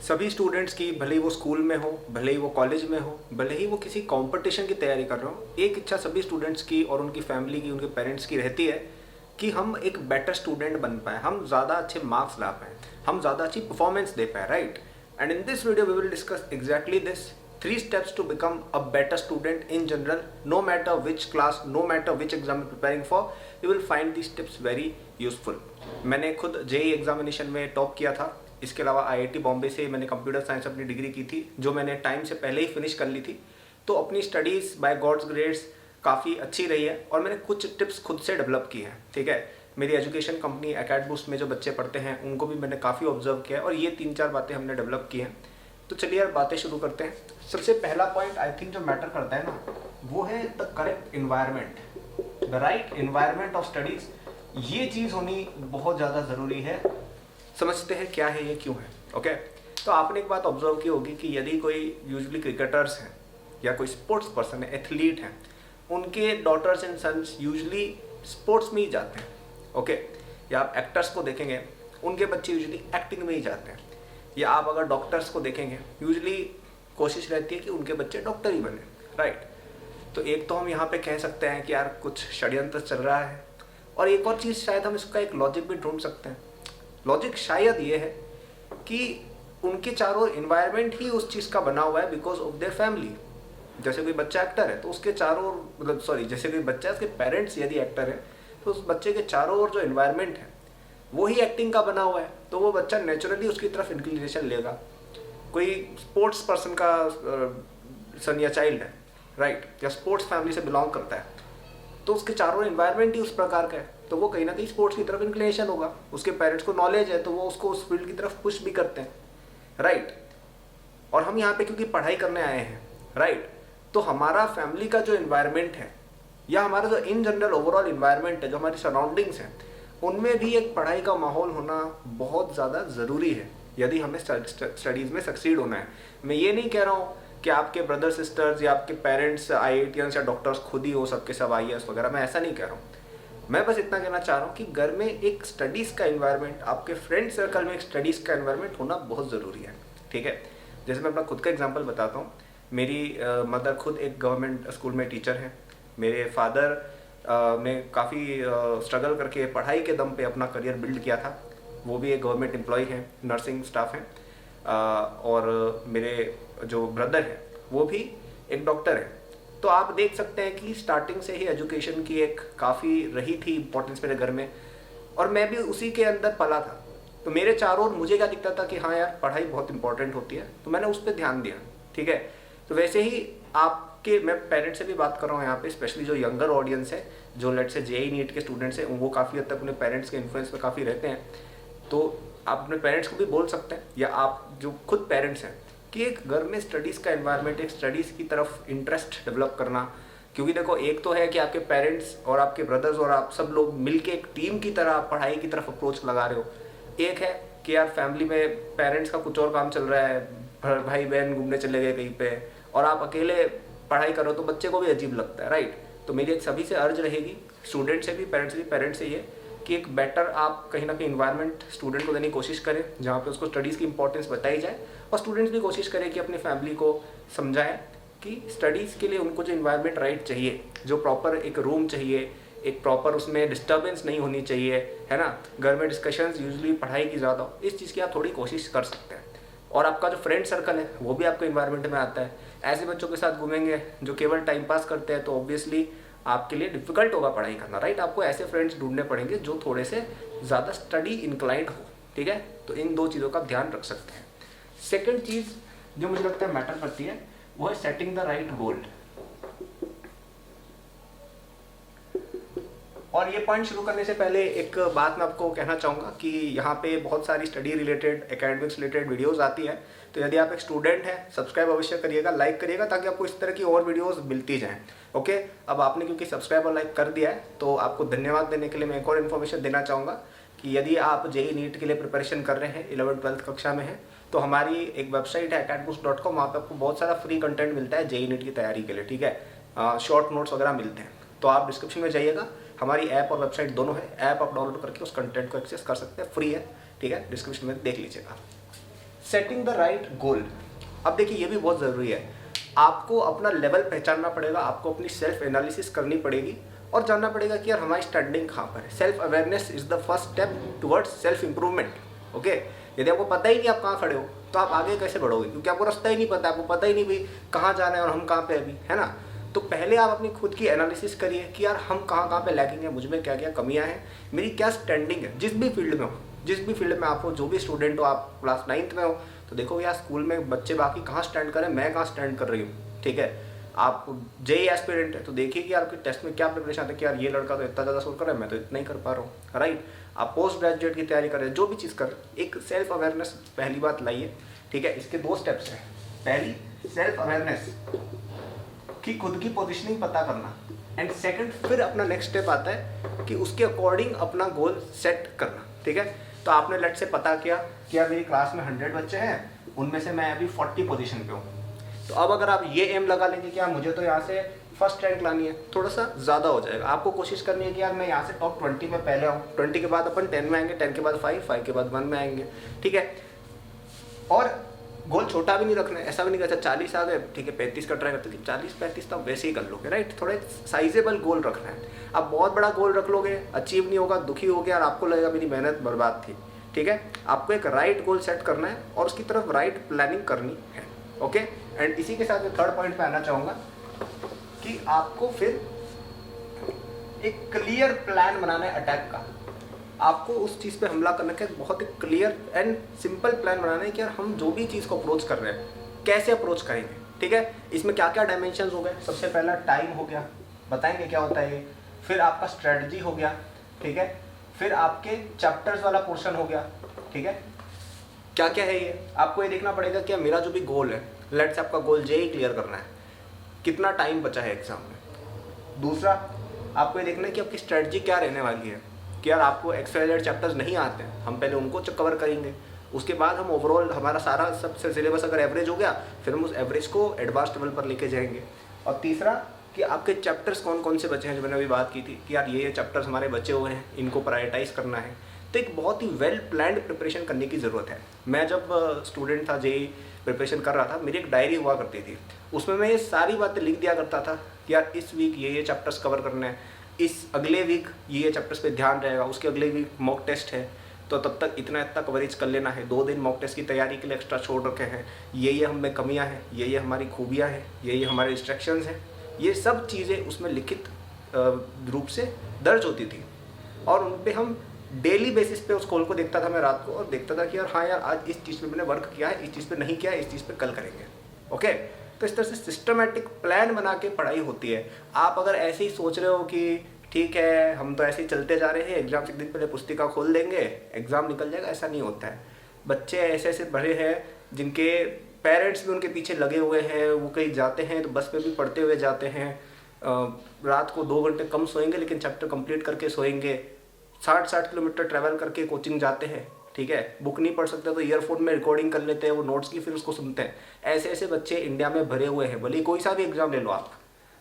सभी स्टूडेंट्स की, भले ही वो स्कूल में हो, भले ही वो कॉलेज में हो, भले ही वो किसी कंपटीशन की तैयारी कर रहे हो, एक इच्छा सभी स्टूडेंट्स की और उनकी फैमिली की, उनके पेरेंट्स की रहती है कि हम एक बेटर स्टूडेंट बन पाए, हम ज़्यादा अच्छे मार्क्स ला पाए, हम ज़्यादा अच्छी परफॉर्मेंस दे पाए, right? And in this video we will discuss exactly this 3 steps to become a better student in general, no matter which class, no matter which exam you're preparing for, you will find these tips very useful. मैंने खुद JEE examination में top किया था। इसके अलावा IIT Bombay से मैंने computer science अपनी डिग्री की थी, जो मैंने टाइम से पहले ही फिनिश कर ली थी। तो अपनी स्टडीज़ बाय गॉड्स ग्रेड्स काफ़ी अच्छी रही है और मैंने कुछ टिप्स खुद से डेवलप की हैं, ठीक है। मेरी एजुकेशन कंपनी एकेडबूस्ट में जो बच्चे पढ़ते हैं उनको भी मैंने काफ़ी ऑब्जर्व किया है और ये 3-4 बातें हमने डेवलप की हैं। तो चलिए यार बातें शुरू करते हैं। सबसे पहला पॉइंट आई थिंक जो मैटर करता है ना, वो है the correct environment, the right environment of studies. ये चीज़ होनी बहुत ज़्यादा ज़रूरी है। समझते हैं क्या है ये, क्यों है, ओके। तो आपने एक बात ऑब्जर्व की होगी कि यदि कोई यूजुअली क्रिकेटर्स हैं या कोई स्पोर्ट्स पर्सन है, एथलीट हैं, उनके daughters and sons usually sports में ही जाते हैं, ओके। या आप एक्टर्स को देखेंगे, उनके बच्चे यूजुअली एक्टिंग में ही जाते हैं। या आप अगर डॉक्टर्स को देखेंगे, यूजुअली कोशिश रहती है कि उनके बच्चे डॉक्टर ही बने, राइट। तो एक तो हम यहाँ पे कह सकते हैं कि यार कुछ षड्यंत्र चल रहा है, और एक और चीज़ शायद हम इसका एक लॉजिक भी ढूंढ सकते हैं। लॉजिक शायद ये है कि उनके चारों इन्वायरमेंट ही उस चीज़ का बना हुआ है बिकॉज ऑफ देयर फैमिली। जैसे कोई बच्चा एक्टर है तो उसके चारों मतलब जैसे कोई बच्चा है, उसके पेरेंट्स यदि एक्टर है तो उस बच्चे के चारों ओर जो इन्वायरमेंट है वो ही एक्टिंग का बना हुआ है, तो वो बच्चा नेचुरली उसकी तरफ इंक्लिनेशन लेगा। कोई स्पोर्ट्स पर्सन का सन या चाइल्ड है, राइट, या स्पोर्ट्स फैमिली से बिलोंग करता है, तो उसके चारों इन्वायरमेंट ही उस प्रकार का है, तो वो कहीं ना कहीं स्पोर्ट्स की तरफ इंक्लिनेशन होगा। उसके पेरेंट्स को नॉलेज है तो वो उसको उस फील्ड की तरफ पुश भी करते हैं, राइट। और हम यहाँ पे क्योंकि पढ़ाई करने आए हैं, राइट, तो हमारा फैमिली का जो इन्वायरमेंट है या हमारा जो इन जनरल ओवरऑल इन्वायरमेंट है, जो हमारी सराउंडिंग्स हैं, उनमें भी एक पढ़ाई का माहौल होना बहुत ज़्यादा ज़रूरी है यदि हमें स्टडीज़ में सक्सीड होना है। मैं ये नहीं कह रहा हूँ कि आपके ब्रदर सिस्टर्स या आपके पेरेंट्स आईआईटीएंस या डॉक्टर्स खुद ही हो सबके सब आईएएस वगैरह, मैं ऐसा नहीं कह रहा हूँ। मैं बस इतना कहना चाह रहा हूँ कि घर में एक स्टडीज़ का इन्वायरमेंट, आपके फ्रेंड सर्कल में एक स्टडीज़ का इन्वायरमेंट होना बहुत ज़रूरी है, ठीक है। जैसे मैं अपना खुद का एग्जांपल बताता हूँ। मेरी मदर खुद एक गवर्नमेंट स्कूल में टीचर हैं। मेरे फादर ने काफ़ी स्ट्रगल करके पढ़ाई के दम पे अपना करियर बिल्ड किया था। वो भी एक गवर्नमेंट एम्प्लॉय हैं, नर्सिंग स्टाफ हैं। और मेरे जो ब्रदर हैं वो भी एक डॉक्टर है। तो आप देख सकते हैं कि स्टार्टिंग से ही एजुकेशन की एक काफ़ी रही थी इम्पोर्टेंस मेरे घर में, और मैं भी उसी के अंदर पला था। तो मेरे चारों ओर मुझे क्या दिखता था कि हाँ यार पढ़ाई बहुत इंपॉर्टेंट होती है, तो मैंने उस पर ध्यान दिया, ठीक है। तो वैसे ही आपके, मैं पेरेंट्स से भी बात कर रहा हूँ यहाँ पे, स्पेशली जो यंगर ऑडियंस है, जो लेट से जेई नीट के स्टूडेंट्स हैं, वो काफ़ी हद तक अपने पेरेंट्स के इन्फ्लुएंस पे काफ़ी रहते हैं। तो आप अपने पेरेंट्स को भी बोल सकते हैं, या आप जो खुद पेरेंट्स हैं, कि एक घर में स्टडीज़ का एनवायरनमेंट, एक स्टडीज़ की तरफ इंटरेस्ट डेवलप करना। क्योंकि देखो, एक तो है कि आपके पेरेंट्स और आपके ब्रदर्स और आप सब लोग मिलके एक टीम की तरह पढ़ाई की तरफ अप्रोच लगा रहे हो। एक है कि यार फैमिली में पेरेंट्स का कुछ और काम चल रहा है, भाई बहन घूमने चले गए कहीं पे, और आप अकेले पढ़ाई करो तो बच्चे को भी अजीब लगता है, राइट। तो मेरी एक सभी से अर्ज रहेगी, स्टूडेंट से भी, पेरेंट्स से ये, कि एक बेटर आप कहीं ना कहीं इन्वायरमेंट स्टूडेंट को देने की कोशिश करें जहाँ पे उसको स्टडीज़ की इंपॉर्टेंस बताई जाए, और स्टूडेंट्स भी कोशिश करें कि अपनी फैमिली को समझाएं कि स्टडीज़ के लिए उनको जो इन्वायरमेंट राइट चाहिए, जो प्रॉपर एक रूम चाहिए, एक प्रॉपर उसमें डिस्टर्बेंस नहीं होनी चाहिए, है ना। घर में डिस्कशंस यूजुअली पढ़ाई की ज़्यादा हो, इस चीज़ की आप थोड़ी कोशिश कर सकते हैं। और आपका जो फ्रेंड सर्कल है वो भी आपके इन्वायरमेंट में आता है। ऐसे बच्चों के साथ घूमेंगे जो केवल टाइम पास करते हैं, तो ऑब्वियसली आपके लिए डिफिकल्ट होगा पढ़ाई करना, राइट। आपको ऐसे फ्रेंड्स ढूंढने पड़ेंगे जो थोड़े से ज़्यादा स्टडी इंक्लाइंड हो, ठीक है। तो इन 2 चीज़ों का ध्यान रख सकते हैं। सेकंड चीज़ जो मुझे लगता है मैटर करती है, वो है सेटिंग द राइट गोल। और ये पॉइंट शुरू करने से पहले एक बात मैं आपको कहना चाहूँगा कि यहाँ पे बहुत सारी study related, academics related videos आती है। तो यदि आप एक स्टूडेंट हैं, सब्सक्राइब अवश्य करिएगा, लाइक करिएगा, ताकि आपको इस तरह की और वीडियोस मिलती जाएं, ओके। अब आपने क्योंकि सब्सक्राइब और लाइक कर दिया है, तो आपको धन्यवाद देने के लिए मैं एक और इन्फॉर्मेशन देना चाहूँगा कि यदि आप जेई नीट के लिए प्रिपरेशन कर रहे हैं, 11th-12th कक्षा में हैं, तो हमारी एक वेबसाइट है acadboost.com, वहाँ पर आपको बहुत सारा फ्री कंटेंट मिलता है जेई नीट की तैयारी के लिए, ठीक है। शॉर्ट नोट्स वगैरह मिलते हैं, तो आप डिस्क्रिप्शन में जाइएगा, हमारी ऐप और वेबसाइट दोनों है। ऐप आप डाउनलोड करके उस कंटेंट को एक्सेस कर सकते हैं, फ्री है, ठीक है, डिस्क्रिप्शन में देख लीजिएगा। Setting the right goal. अब देखिए ये भी बहुत ज़रूरी है, आपको अपना लेवल पहचानना पड़ेगा, आपको अपनी सेल्फ एनालिसिस करनी पड़ेगी और जानना पड़ेगा कि यार हमारी स्टैंडिंग कहाँ पर है। Self awareness is the first step towards self improvement. Okay, यदि आपको पता ही नहीं आप कहाँ खड़े हो तो आप आगे कैसे बढ़ोगे, क्योंकि आपको रास्ता ही नहीं पता, आपको पता ही नहीं भाई कहाँ जाना है और हम कहाँ पे अभी, है ना। तो पहले आप अपनी खुद की एनालिसिस करिए कि यार हम कहाँ कहाँ पे लैकिंग है, मुझ में क्या क्या कमियाँ हैं, मेरी क्या स्टैंडिंग है जिस भी फील्ड में हो, जिस भी फील्ड में आप हो, जो भी स्टूडेंट हो, आप क्लास 9th में हो तो देखो यार स्कूल में बच्चे बाकी कहाँ स्टैंड करें, मैं कहाँ स्टैंड कर रही हूँ। ठीक है, आप जेई एस्पिरेंट है तो देखिए कि आपके टेस्ट में क्या प्रिपरेशन आता है कि यार ये लड़का तो इतना ज़्यादा स्कोर कर रहा है, मैं तो इतना ही कर पा रहा हूँ, राइट। आप पोस्ट ग्रेजुएट की तैयारी कर रहे हैं, जो भी चीज़ कर रहे हैं, एक सेल्फ अवेयरनेस पहली बात लाइए। ठीक है, इसके 2 स्टेप्स हैं। पहली सेल्फ अवेयरनेस कि खुद की पोजिशनिंग पता करना, एंड सेकंड फिर अपना नेक्स्ट स्टेप आता है कि उसके अकॉर्डिंग अपना गोल सेट करना। ठीक है, तो आपने लेट से पता किया कि यार मेरी क्लास में 100 बच्चे हैं, उनमें से मैं अभी 40 पोजीशन पे हूँ, तो अब अगर आप ये एम लगा लेंगे कि यार मुझे तो यहाँ से फर्स्ट रैंक लानी है, थोड़ा सा ज़्यादा हो जाएगा। आपको कोशिश करनी है कि यार मैं यहाँ से टॉप 20 में पहले आऊँ, 20 के बाद अपन 10 में आएंगे, 10 के बाद 5 के बाद 1 में आएंगे। ठीक है, और गोल छोटा भी नहीं रखना है, ऐसा भी नहीं करता 40 आ गए ठीक है 35 का ट्राई करते कि 40-35 तो आप वैसे ही कर लोगे, राइट। थोड़ा साइजेबल गोल रखना है। आप बहुत बड़ा गोल रख लोगे, अचीव नहीं होगा, दुखी हो गया और आपको लगेगा मेरी मेहनत बर्बाद थी। ठीक है, आपको एक राइट गोल सेट करना है और उसकी तरफ राइट प्लानिंग करनी है। ओके, एंड इसी के साथ मैं थर्ड पॉइंट पे आना चाहूँगा कि आपको फिर एक क्लियर प्लान बनाना है अटैक का। आपको उस चीज़ पे हमला करने का बहुत ही क्लियर एंड सिंपल प्लान बनाना है कि यार हम जो भी चीज़ को अप्रोच कर रहे हैं कैसे अप्रोच करेंगे। ठीक है, इसमें क्या क्या डायमेंशन हो गए, सबसे पहला टाइम हो गया, बताएंगे क्या होता है ये, फिर आपका स्ट्रेटजी हो गया, ठीक है, फिर आपके चैप्टर्स वाला पोर्शन हो गया। ठीक है, क्या क्या है ये, आपको ये देखना पड़ेगा कि मेरा जो भी गोल है, लेट्स से आपका गोल जेई क्लियर करना है, कितना टाइम बचा है एग्जाम में। दूसरा आपको ये देखना है कि आपकी स्ट्रेटजी क्या रहने वाली है, कि यार आपको XYZ चैप्टर्स नहीं आते हैं, हम पहले उनको कवर करेंगे, उसके बाद हम ओवरऑल हमारा सारा सब सिलेबस अगर एवरेज हो गया फिर हम उस एवरेज को एडवांस लेवल पर लेके जाएंगे। और तीसरा कि आपके चैप्टर्स कौन कौन से बचे हैं, जो मैंने अभी बात की थी कि यार ये चैप्टर्स हमारे बचे हुए हैं, इनको प्रायोरिटाइज करना है। तो एक बहुत ही वेल प्लान्ड प्रिपरेशन करने की ज़रूरत है। मैं जब स्टूडेंट था, जेई प्रिपरेशन कर रहा था, मेरी एक डायरी हुआ करती थी, उसमें मैं ये सारी बातें लिख दिया करता था कि यार इस वीक ये चैप्टर्स कवर करने हैं, इस अगले वीक ये चैप्टर्स पे ध्यान रहेगा, उसके अगले वीक मॉक टेस्ट है तो तब तक इतना इतना कवरेज कर लेना है, 2 दिन मॉक टेस्ट की तैयारी के लिए एक्स्ट्रा छोड़ रखे हैं, ये हम में कमियां हैं, ये हमारी खूबियां हैं, ये हमारे रिस्ट्रिक्शंस हैं। ये सब चीज़ें उसमें लिखित रूप से दर्ज होती थी और उन पर हम डेली बेसिस पे उस कॉल को देखता था मैं रात को, और देखता था कि यार हाँ यार आज इस चीज़ पे मैंने वर्क किया है, इस चीज़ पे नहीं किया है, इस चीज़ पे कल करेंगे। ओके, तो इस तरह से सिस्टमेटिक प्लान बना के पढ़ाई होती है। आप अगर ऐसे ही सोच रहे हो कि ठीक है हम तो ऐसे ही चलते जा रहे हैं, एग्जाम से एक दिन पहले पुस्तिका खोल देंगे एग्ज़ाम निकल जाएगा, ऐसा नहीं होता है। बच्चे ऐसे ऐसे भरे हैं जिनके पेरेंट्स भी उनके पीछे लगे हुए हैं, वो कहीं जाते हैं तो बस पे भी पढ़ते हुए जाते हैं, रात को 2 घंटे कम सोएंगे लेकिन चैप्टर कंप्लीट करके सोएंगे, 60-60 किलोमीटर ट्रैवल करके कोचिंग जाते हैं। ठीक है, बुक नहीं पढ़ सकते तो ईयरफोन में रिकॉर्डिंग कर लेते हैं वो नोट्स की, फिर उसको सुनते हैं। ऐसे ऐसे बच्चे इंडिया में भरे हुए हैं। भले कोई सा भी एग्जाम ले लो, आप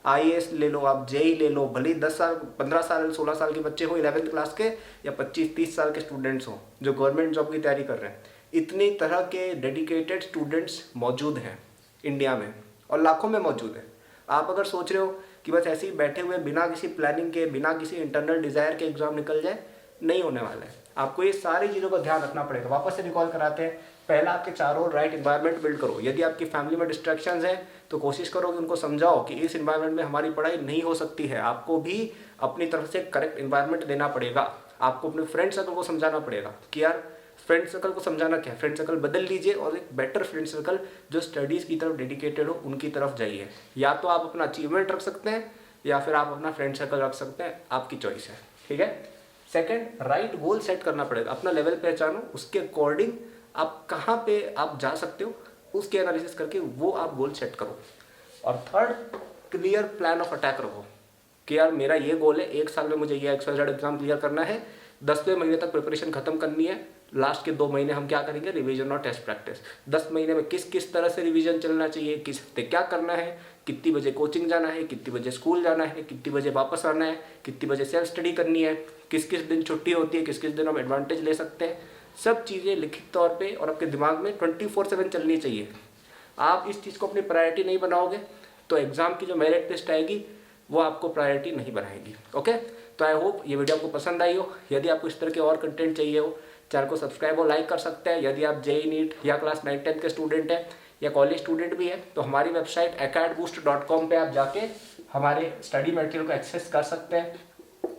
IAS ले लो, आप जेई ले लो, भले 10 साल 15 साल 16 साल के बच्चे हो 11th क्लास के, या 25-30 साल के स्टूडेंट्स हो जो गवर्नमेंट जॉब की तैयारी कर रहे हैं, इतनी तरह के डेडिकेटेड स्टूडेंट्स मौजूद हैं इंडिया में और लाखों में मौजूद है। आप अगर सोच रहे हो कि बस ऐसे ही बैठे हुए बिना किसी प्लानिंग के, बिना किसी इंटरनल डिज़ायर के एग्जाम निकल जाए, नहीं होने वाला है। आपको ये सारी चीज़ों का ध्यान रखना पड़ेगा। वापस से रिकॉल कराते हैं, पहला आपके चारों राइट इन्वायरमेंट बिल्ड करो। यदि आपकी फैमिली में डिस्ट्रैक्शंस हैं तो कोशिश करो कि उनको समझाओ कि इस इन्वायरमेंट में हमारी पढ़ाई नहीं हो सकती है। आपको भी अपनी तरफ से करेक्ट इन्वायरमेंट देना पड़ेगा। आपको अपने फ्रेंड सर्कल को समझाना पड़ेगा कि यार फ्रेंड सर्कल को समझाना क्या, फ्रेंड सर्कल बदल लीजिए और एक बेटर फ्रेंड सर्कल जो स्टडीज़ की तरफ डेडिकेटेड हो उनकी तरफ जाइए। या तो आप अपना अचीवमेंट रख सकते हैं या फिर आप अपना फ्रेंड सर्कल रख सकते हैं, आपकी चॉइस है। ठीक है, सेकंड राइट गोल सेट करना पड़ेगा। अपना लेवल पहचानो, उसके अकॉर्डिंग आप कहाँ पे आप जा सकते हो उसके एनालिसिस करके वो आप गोल सेट करो। और third clear plan of attack रखो कि यार मेरा ये गोल है, 1 साल में मुझे ये XYZ एग्जाम क्लियर करना है, 10वें महीने तक प्रिपरेशन खत्म करनी है, लास्ट के 2 महीने हम क्या करेंगे, रिवीजन और टेस्ट प्रैक्टिस। 10 महीने में किस किस तरह से रिवीजन चलना चाहिए, किस हफ्ते क्या करना है, कितनी बजे कोचिंग जाना है, कितनी बजे स्कूल जाना है, कितनी बजे वापस आना है, कितनी बजे सेल्फ स्टडी करनी है, किस किस दिन छुट्टी होती है, किस किस दिन हम एडवांटेज ले सकते हैं। सब चीज़ें लिखित तौर पे और आपके दिमाग में 24/7 चलनी चाहिए। आप इस चीज़ को अपनी प्रायोरिटी नहीं बनाओगे तो एग्ज़ाम की जो मेरिट लिस्ट आएगी वो आपको प्रायोरिटी नहीं बनाएगी। ओके, तो आई होप ये वीडियो आपको पसंद आई हो। यदि आपको इस तरह के और कंटेंट चाहिए हो, चैनल को सब्सक्राइब और लाइक कर सकते हैं। यदि आप जेईई नीट या क्लास 9-10 के स्टूडेंट हैं या कॉलेज स्टूडेंट भी है तो हमारी वेबसाइट acadboost.com पे आप जाके हमारे स्टडी मटेरियल को एक्सेस कर सकते हैं।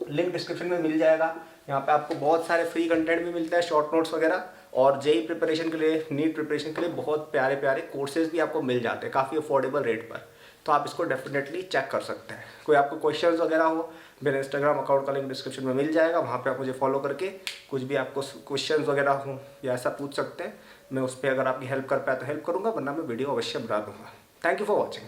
लिंक डिस्क्रिप्शन में मिल जाएगा। यहाँ पे आपको बहुत सारे फ्री कंटेंट भी मिलता है, शॉर्ट नोट्स वगैरह, और जेईई प्रिपरेशन के लिए, नीट प्रिपरेशन के लिए बहुत प्यारे प्यारे कोर्सेज भी आपको मिल जाते हैं काफ़ी अफोर्डेबल रेट पर। तो आप इसको डेफिनेटली चेक कर सकते हैं। कोई आपको क्वेश्चंस वगैरह हो, मेरे इंस्टाग्राम अकाउंट का लिंक डिस्क्रिप्शन में मिल जाएगा, वहाँ पे आप मुझे फॉलो करके कुछ भी आपको क्वेश्चंस वगैरह हो या ऐसा पूछ सकते हैं। मैं उस पर अगर आपकी हेल्प कर पाया तो हेल्प करूँगा, वरना मैं वीडियो अवश्य बना दूँगा। Thank you for watching.